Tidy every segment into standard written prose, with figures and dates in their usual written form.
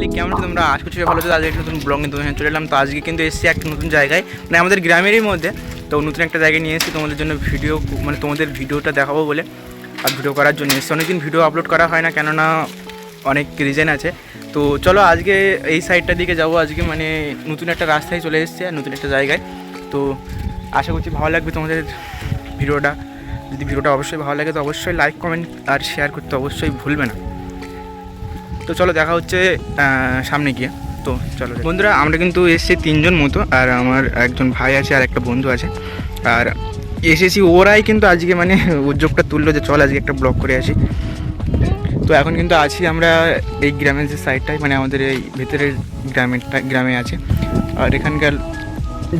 Family কেমন আছে তোমরা? আজকে ছিল ভালো, আজকে একটা নতুন ব্লগ নিয়ে তোমাদের চলে এলাম। তো আজকে কিন্তু এসেছি একটা নতুন জায়গায়, মানে আমাদের গ্রামেরই মধ্যে। তো নতুন একটা জায়গায় নিয়ে এসেছি তোমাদের জন্য ভিডিও, মানে তোমাদের ভিডিওটা দেখাবো বলে আর ভিডিও করার জন্য এসেছি। অনেকদিন ভিডিও আপলোড করা হয় না, কেননা অনেক রিজন আছে। তো চলো আজকে এই সাইডটার দিকে যাবো। আজকে মানে নতুন একটা রাস্তায় চলে এসেছি আর নতুন একটা জায়গায়। তো আশা করছি ভালো লাগবে তোমাদের ভিডিওটা। যদি ভিডিওটা অবশ্যই ভালো লাগে তো অবশ্যই লাইক কমেন্ট আর শেয়ার করতে অবশ্যই ভুলবে না। তো চলো দেখা হচ্ছে সামনে গিয়ে। তো চলো বন্ধুরা, আমরা কিন্তু এসেছি তিনজন মতো, আর আমার একজন ভাই আছে আর একটা বন্ধু আছে। আর এসেছি ওরাই কিন্তু আজকে মানে উদ্যোগটা তুললো যে চল আজকে একটা ব্লগ করে আসি। তো এখন কিন্তু আছি আমরা এই গ্রামের যে সাইডটায়, মানে আমাদের এই ভেতরের গ্রামে আছে। আর এখানকার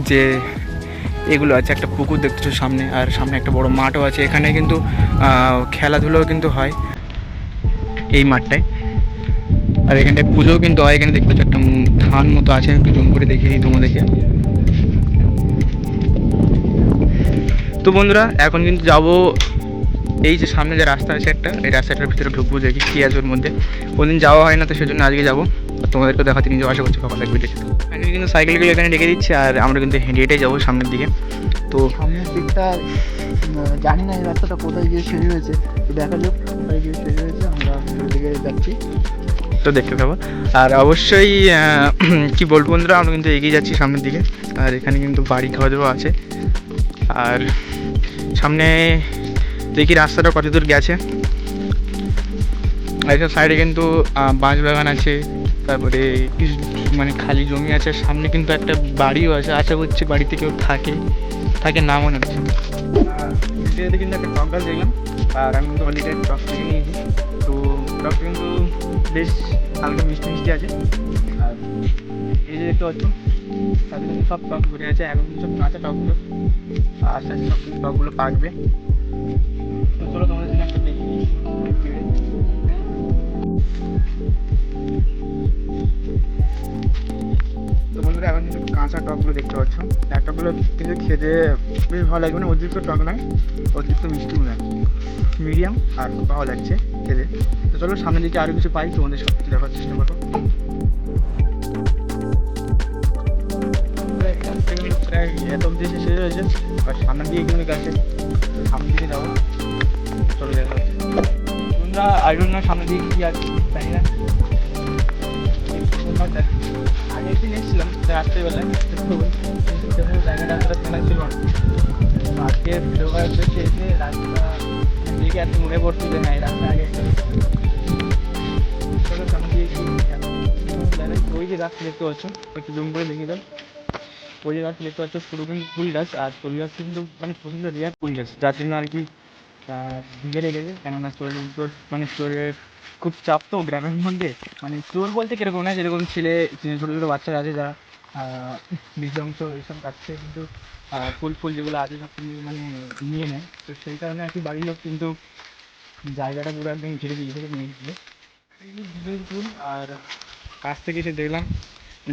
যে এগুলো আছে, একটা পুকুর দেখতেছো সামনে, আর সামনে একটা বড় মাঠও আছে। এখানে কিন্তু খেলাধুলোও কিন্তু হয় এই মাঠটায়। আর এখানটায় পুজোও কিন্তু হয়। এখানে দেখতে পাচ্ছি একটা ধান মতো আছে, একটু জুম করে দেখিয়ে দিই তোমাদেরকে। তো বন্ধুরা এখন কিন্তু যাবো এই যে সামনে যে রাস্তা আছে একটা, এই রাস্তাটার ভিতরে ঢুকবো, দেখি কী আছে ওর মধ্যে। কোনদিন যাওয়া হয় না, তো সেজন্য আজকে যাবো। তোমাদেরকে দেখাতে নিজেও আশা করছি ভালো লাগবে দেখে। আমি কিন্তু সাইকেলগুলো এখানে রেখে দিচ্ছি, আর আমরা কিন্তু হেঁটে হেঁটে যাবো সামনের দিকে। তো সামনের দিকটা জানি না এই রাস্তাটা কোথায় গিয়ে শেষ হয়েছে, তো দেখা যাক কোথায় গিয়ে শেষ হয়েছে। আমরা দিকে যাচ্ছি, তো দেখতে পাবো। আর অবশ্যই কি বলবো বন্ধুরা, আমরা কিন্তু এগিয়ে যাচ্ছি সামনের দিকে। আর এখানে কিন্তু বাড়ি খাওয়া দাওয়া আছে। আর সামনে দেখি রাস্তাটা কত দূর গেছে। এইসব সাইডে কিন্তু বাঁশ বাগান আছে, তারপরে কিছু মানে খালি জমি আছে। সামনে কিন্তু একটা বাড়িও আছে, আশা করছি বাড়িতে কেউ থাকে না মনে হচ্ছে। কিন্তু একটা টক গাছ দেখলাম, আর আমি কিন্তু অলরেডি টক থেকে নিয়েছি। তো টকটা কিন্তু বেশ হালকা মিষ্টি মিষ্টি আছে। আর এই যে দেখতে পাচ্ছ তাদের কিন্তু সব টক ঘুরে আছে, এখন সব কাঁচা টকগুলো। আস্তে আস্তে সব কিন্তু টকগুলো পাকবে। তো চলো তোমাদের জন্য একটা দেখি। তো বন্ধুরা এখন কিন্তু কাঁচা টকগুলো দেখতে পাচ্ছ। টকগুলো কিন্তু খেতে বেশ ভালো লাগবে, না অতিরিক্ত টক নয়, অতিরিক্ত মিষ্টিও নয়, মিডিয়াম, আর খুব ভালো লাগছে খেতে। তো চলো সামনের দিকে আরও কিছু পাই তোমাদের সব দেখার চেষ্টা করো। এত অবধি শেষ হয়েছে, আর সামনের দিকে কিন্তু গেছে, সামনের দিকে যাবো। চলো দেখা হচ্ছে বন্ধুরা। আইডন না সামনের দিকে কী আছে তাই না। আগে একদিন এসেছিলাম রাত্রেবেলায়, জায়গাটা এতটা চেনা ছিল না। আজকে ভিডিও করার হচ্ছে এসে রাস্তা দিকে এত মনে পড়ছে যে হ্যাঁ রাস্তা আগে সামনে দিয়ে ওই যে গাছটা দেখতে পাচ্ছ, একটু জুম করে দেখিয়ে দাও। ওই যে গাছ দেখতে পাচ্ছ পুরো কিন্তু ফুল গাছ, আর ফুল গাছ কিন্তু মানে প্রচণ্ড রেয়ার ফুল গাছ, যার জন্য আর কি ভিজে লেগেছে। কেননা চোর মানে চোরের খুব চাপ তো গ্রামের মধ্যে। মানে চোর বলতে কীরকম না, যেরকম ছেলে ছোটো ছোটো বাচ্চারা আছে যারা বিধ্বংস এইসব কাছে কিন্তু ফুল যেগুলো আছে সব কিন্তু মানে নিয়ে নেয়। তো সেই কারণে আর কি বাড়ির লোক কিন্তু জায়গাটা পুরো একদম ঘিরে দিয়ে নিয়ে গিয়ে ফুল। আর কাছ থেকে এসে দেখলাম,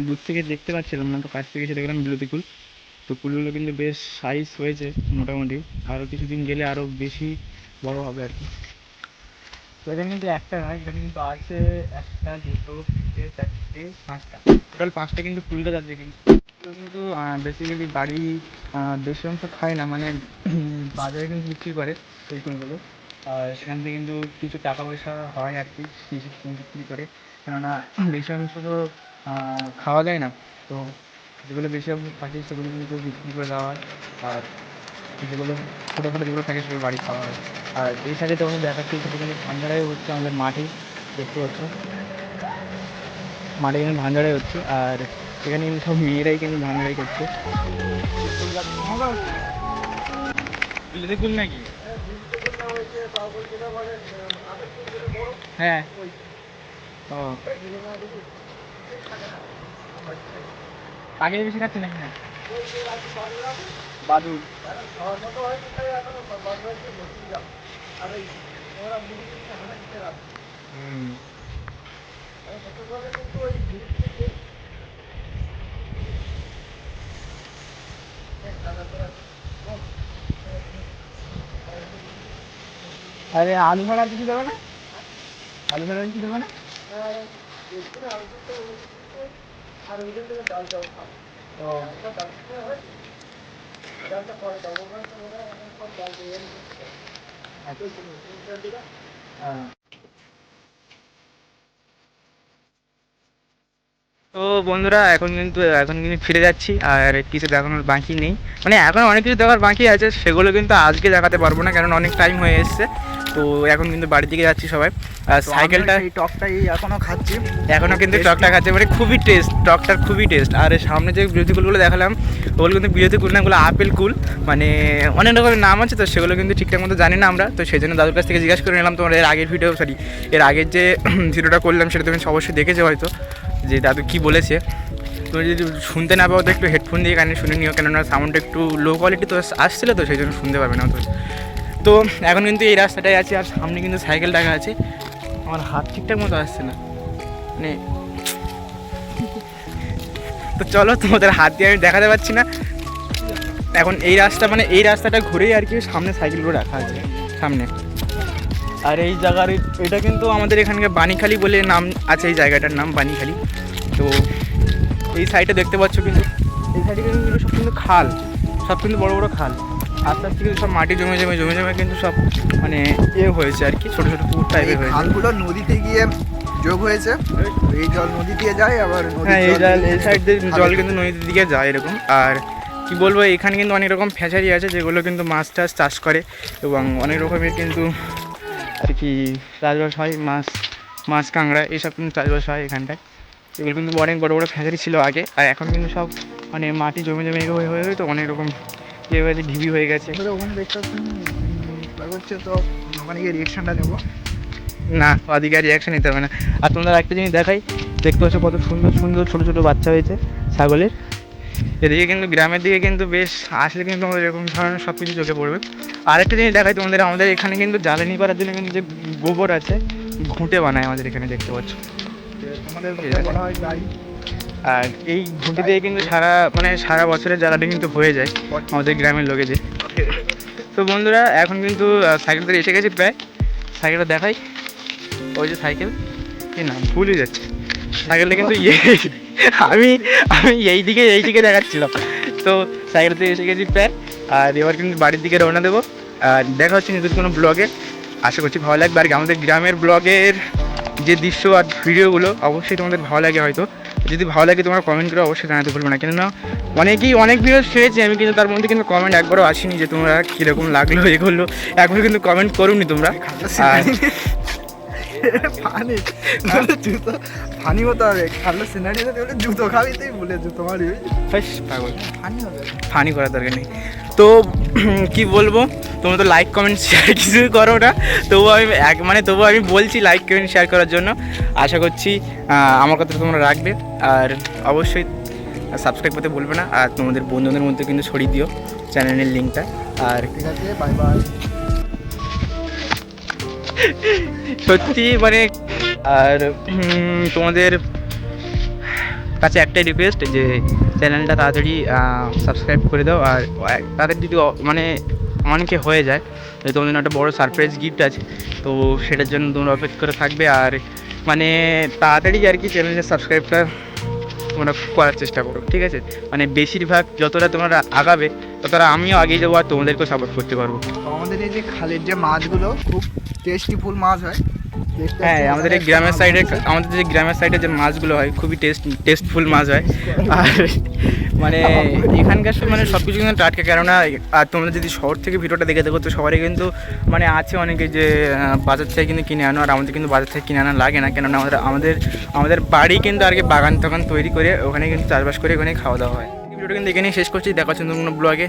দূর থেকে দেখতে পাচ্ছিলাম না, তো কাছ থেকে এসে দেখলাম বিলতি ফুল। তো ফুলগুলো কিন্তু বেশ সাইজ হয়েছে মোটামুটি, আরও কিছুদিন গেলে আরও বেশি বড় হবে আর কি। তো এখানে কিন্তু একটা নয়, এখানে কিন্তু আছে একটা, দুটো, তিনটে, চারটে, পাঁচটা, টোটাল পাঁচটা কিন্তু ফুল গাছ আছে কিন্তু। কিন্তু বেসিক্যালি বাড়ি বেশি অংশ খায় না, মানে বাজারে কিন্তু বিক্রি করে সেই ফুলগুলো। আর সেখান থেকে কিন্তু কিছু টাকা পয়সা হয় আর কি বিক্রি করে, কেননা বেশি অংশ তো খাওয়া যায় না। তো যেগুলো বেশি অংশ থাকে সেগুলো কিন্তু বিক্রি করে দেওয়া হয়। আর যেগুলো ছোটো ছোটো যেগুলো থাকে সেগুলো বাড়ি খাওয়া হয়। আর এই সাইডে তখন দেখাচ্ছি সেটা কিন্তু ভাঞ্জারাই হচ্ছে আমাদের মাঠে, দেখতে পাচ্ছ মাঠে কিন্তু ভাঞ্জারাই হচ্ছে। আর এখানে কিন্তু সব মেয়েরাই কিন্তু ভাঞ্জারাই করছে। দেখুন নাকি হ্যাঁ ও আগে বেশি খাচ্ছে নাকি না বাদুর। হুম আরে আলু ভাড়া কিছু দেবে না, আলু ভাড়া কিছু দেবে না। তো বন্ধুরা এখন কিন্তু ফিরে যাচ্ছি, আর কিছু দেখানোর বাকি নেই, মানে এখন অনেক কিছু দেখার বাকি আছে, সেগুলো কিন্তু আজকে দেখাতে পারবো না কারণ অনেক টাইম হয়ে এসছে। তো এখন কিন্তু বাড়ির দিকে যাচ্ছি সবাই। আর সাইকেলটা এই টকটাই এখনো খাচ্ছি, এখনও কিন্তু টকটা খাচ্ছে, মানে খুবই টেস্ট, টকটার খুবই টেস্ট। আর সামনে যে বিরোধী কুলগুলো দেখালাম ওগুলো কিন্তু বিরোধী কুল না, ওগুলো আপেল কুল, মানে অনেক রকমের নাম আছে, তো সেগুলো কিন্তু ঠিকঠাক মতো জানি না আমরা। তো সেই জন্য দাদুর কাছ থেকে জিজ্ঞাসা করে নিলাম। তোমার এর আগের এর আগের যে ভিডিওটা করলাম সেটা তুমি অবশ্যই দেখেছো হয়তো, যে দাদু কী বলেছে। তুমি যদি শুনতে না পাও তো একটু হেডফোন দিয়ে কানে শুনে নিও, কেননা সাউন্ডটা একটু লো কোয়ালিটি তো আসছিলো, তো সেই জন্য শুনতে পাবে না। তো এখন কিন্তু এই রাস্তাটাই আছে, আর সামনে কিন্তু সাইকেল টাকা আছে। আমার হাত ঠিকঠাক মতো আসছে না, মানে তো চলো, তোমাদের হাত দিয়ে আমি দেখাতে পারছি না এখন। এই রাস্তা মানে এই রাস্তাটা ঘুরেই আর কি সামনে সাইকেলগুলো রাখা আছে সামনে। আর এই জায়গার এটা কিন্তু আমাদের এখানকার বাণীখালী বলে নাম আছে, এই জায়গাটার নাম বাণীখালী। তো এই সাইডে দেখতে পাচ্ছ কিন্তু এই সাইডে কিন্তু সব কিন্তু খাল, সব কিন্তু বড়ো বড়ো খাল। আস্তে আস্তে কিন্তু সব মাটি জমে কিন্তু সব মানে হয়েছে আর কি, ছোটো ছোটো পুকুর টাইপের হয়েছে। খালগুলো নদীতে গিয়ে যোগ হয়েছে, এই জল নদী দিয়ে যায়, আবার হ্যাঁ এই সাইড দিয়ে জল কিন্তু নদীর দিকে যায় এরকম। আর কি বলবো, এখানে কিন্তু অনেক রকম ফ্যাচারি আছে যেগুলো কিন্তু মাছ টাছ চাষ করে, এবং অনেক রকমের কিন্তু আর কি চাষবাস হয়, মাছ কাঁকড়া এইসব কিন্তু চাষবাস হয় এখানটায়। এগুলো কিন্তু অনেক বড়ো বড়ো ফ্যাচারি ছিল আগে, আর এখন কিন্তু সব মানে মাটি জমে হয়ে তো অনেক রকম হয়েছে, ঢিবি হয়ে গেছে। ওখানে দেখতে পাচ্ছি, তো ওখানে গিয়ে রিয়েকশনটা নেবো না, ওদিকে রিয়াকশন নিতে হবে না। আর তোমরা একটা জিনিস দেখাই, দেখতে পাচ্ছ কত সুন্দর সুন্দর ছোটো ছোটো বাচ্চা হয়েছে ছাগলের। এদিকে কিন্তু গ্রামের দিকে কিন্তু বেশ আসলে কিন্তু তোমাদের এরকম ধরনের সব কিছু চোখে পড়বে। আরেকটা জিনিস দেখাই তোমাদের, আমাদের এখানে কিন্তু জ্বালানি করার জন্য কিন্তু যে গোবর আছে, ঘুঁটে বানায় আমাদের এখানে, দেখতে পাচ্ছ। আর এই ঘুঁটে দিয়ে কিন্তু সারা বছরের জ্বালানি কিন্তু হয়ে যায় আমাদের গ্রামের লোকেদের। তো বন্ধুরা এখন কিন্তু সাইকেল ধরে এসে গেছি প্রায়। সাইকেলটা দেখাই, ওই যে সাইকেল, কি নাম ভুলে যাচ্ছে সাইকেলটা, কিন্তু আমি এই দিকে দেখাচ্ছিলাম। তো সাইকেলতে এসে গেছি প্রায়, আর এবার কিন্তু বাড়ির দিকে রওনা দেবো। আর দেখা হচ্ছে নতুন কোনো ব্লগে, আশা করছি ভালো লাগবে। আর আমাদের গ্রামের ব্লগের যে দৃশ্য আর ভিডিওগুলো অবশ্যই তোমাদের ভালো লাগে হয়তো। যদি ভালো লাগে তোমরা কমেন্ট করে অবশ্যই জানাতে ভুলবে না, কেননা অনেক ভিডিও ছেড়েছি আমি, কিন্তু তার মধ্যে কিন্তু কমেন্ট একবারও আসেনি যে তোমরা কীরকম লাগলো এগুলো, একবার কিন্তু কমেন্ট করুনি তোমরা। ফানি হতে হবে, খালো সিনারিতে বলে জুতো খাবি, তুই বলে জুতো মারি পাগল, ফানি হবে, ফানি করার দরকার নেই। তো কি বলবো, তোমরা তো লাইক কমেন্ট শেয়ার কিছুই করো না, তবুও আমি বলছি লাইক কমেন্ট শেয়ার করার জন্য। আশা করছি আমার কথা তোমরা রাখবে, আর অবশ্যই সাবস্ক্রাইব করতে বলবে না, আর তোমাদের বন্ধুদের মধ্যে কিন্তু ছড়িয়ে দিও চ্যানেলের লিঙ্কটা। আর ঠিক আছে, বাই বাই। সত্যি মানে, আর তোমাদের কাছে একটাই রিকোয়েস্ট যে চ্যানেলটা তাড়াতাড়ি সাবস্ক্রাইব করে দাও। আর তাদের যদি মানে অনেকে হয়ে যায়, তোমাদের জন্য একটা বড়ো সারপ্রাইজ গিফট আছে, তো সেটার জন্য তোমরা অপেক্ষা করে থাকবে। আর মানে তাড়াতাড়ি আর কি চ্যানেলের সাবস্ক্রাইবটা তোমরা করার চেষ্টা করো, ঠিক আছে? মানে বেশিরভাগ যতটা তোমরা আগাবে ততটা আমিও আগিয়ে যাবো, আর তোমাদেরকেও সাপোর্ট করতে পারবো। আমাদের এই যে খালের যে মাছগুলো খুব টেস্টিফুল মাছ হয়। হ্যাঁ, আমাদের এই গ্রামের সাইডে যে মাছগুলো হয় খুবই টেস্টফুল মাছ হয়। আর মানে এখানকার মানে সব কিছু কিন্তু টাটকা, কেননা আর তোমরা যদি শহর থেকে ভিডিওটা দেখে দেখো তো সবারই কিন্তু মানে আছে অনেকে যে বাজার থেকে কিন্তু কিনে আনো, আর আমাদের কিন্তু বাজার থেকে কিনে আনা লাগে না, কেননা আমাদের বাড়ি কিন্তু আর কি বাগান টাগান তৈরি করে ওখানে কিন্তু চাষবাস করে ওখানে খাওয়া দাওয়া হয়। ভিডিওটা কিন্তু এখানেই শেষ করছি, দেখা হচ্ছে অন্য কোনো ব্লগে।